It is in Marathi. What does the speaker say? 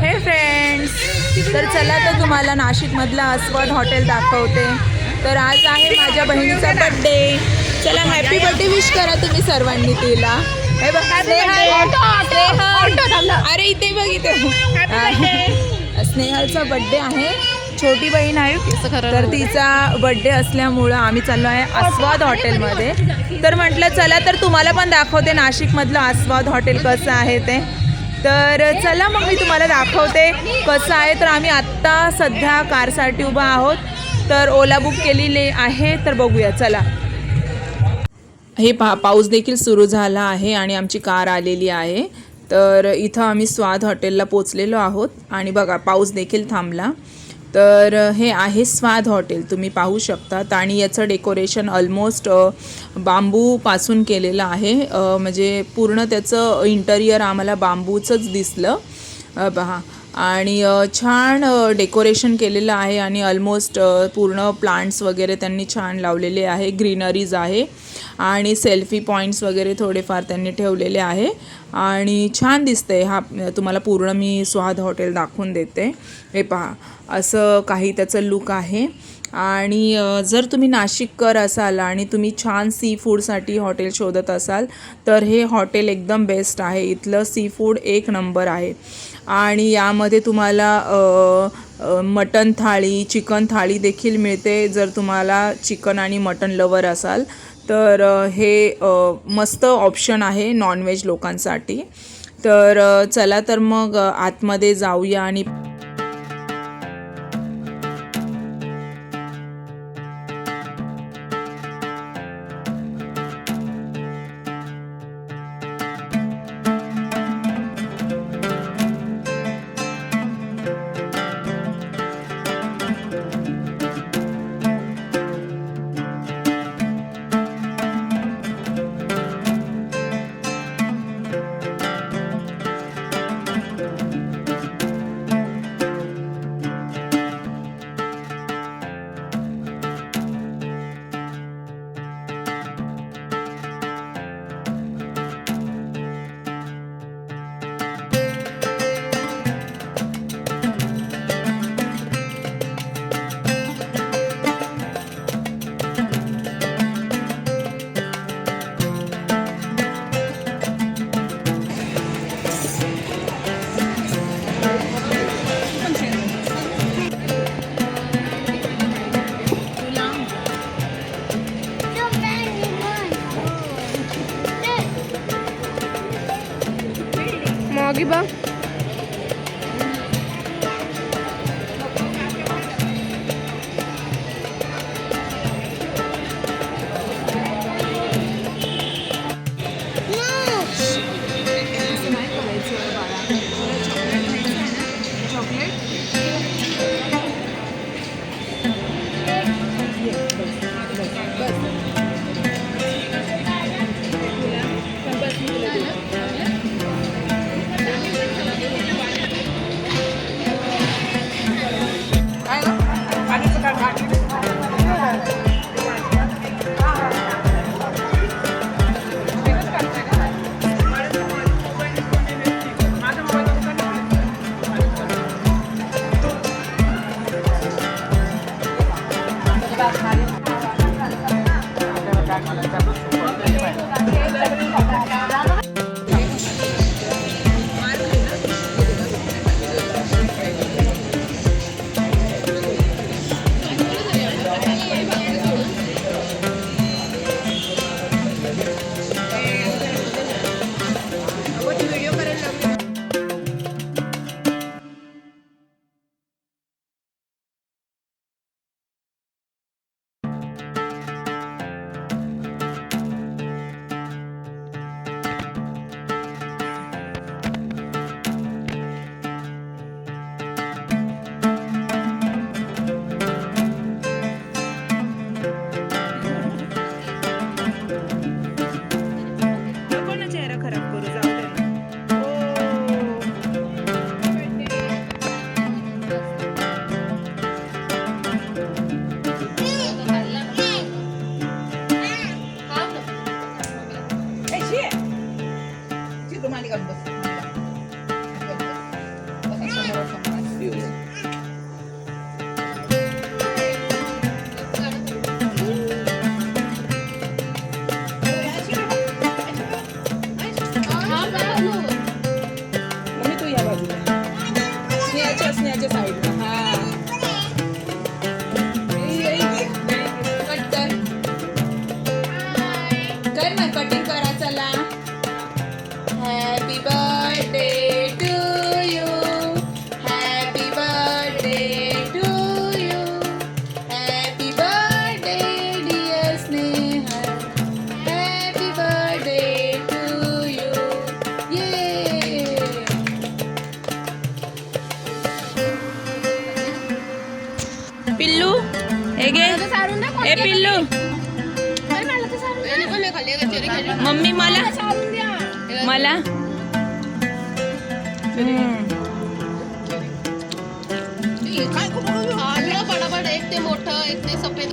हे फ्रेंड्स, तर चला तर तुम्हाला नाशिकमधला अस्वद हॉटेल दाखवते. तर आज आहे माझ्या बहिणीचा बड्डे. चला हॅपी बर्थडे विश करा तुम्ही सर्वांनी तिला. हे बघ अरे इथे बघ इथे स्नेहलचा बड्डे आहे. छोटी बहीण आहे तर तिचा बड्डे असल्यामुळं आम्ही चाललो आहे अस्वाद हॉटेलमध्ये. तर म्हटलं चला तर तुम्हाला पण दाखवते नाशिकमधलं अस्वाद हॉटेल कसं आहे ते. तर चला मग मी तुम्हाला दाखवते कसं आहे. तर आम्ही आत्ता सध्या कारसाठी उभा आहोत. तर ओला बुक केलेली आहे. तर बघूया चला. हे पाऊस देखील सुरू झाला आहे आणि आमची कार आलेली आहे. तर इथं आम्ही स्वाद हॉटेलला पोचलेलो आहोत आणि बघा पाऊस देखील थांबला. तर हे आहे स्वाद हॉटेल, तुम्ही पाहू शकतात. आणि याचं डेकोरेशन ऑलमोस्ट बांबूपासून केलेलं आहे. म्हणजे पूर्ण त्याचं इंटेरियर आम्हाला बांबूचंच दिसलं पहा. आणि छान डेकोरेशन केलेलं आहे आणि ऑलमोस्ट पूर्ण प्लांट्स वगैरे त्यांनी छान लावलेले आहे. ग्रीनरीज आहे आणि सेल्फी पॉईंट्स वगैरे थोडेफार त्यांनी ठेवलेले आहे आणि छान दिसतंय. हा तुम्हाला पूर्ण मी स्वाद हॉटेल दाखवून देते. हे पहा असं काही त्याचं लुक आहे. आणि जर तुम्ही नाशिककर असाल आणि तुम्ही छान सी फूडसाठी हॉटेल शोधत असाल तर हे हॉटेल एकदम बेस्ट आहे. इथलं सी फूड एक नंबर आहे. आणि यामध्ये तुम्हाला मटन थाळी, चिकन थाळी देखील मिळते. जर तुम्हाला चिकन आणि मटन लवर असाल तर हे मस्त ऑप्शन आहे नॉनव्हेज लोकांसाठी. तर चला तर मग आतमध्ये जाऊया. आणि याच्या साईडला. हा कट कर ना, कटिंग करा. चला. Happy birthday to you, happy birthday to you, happy birthday dear Sneha, happy birthday to you. ये पिल्लू हे घे. ए पिल्लू, मम्मी मला मला काय खूप पडापड, एक ते मोठं एक ते सफेद.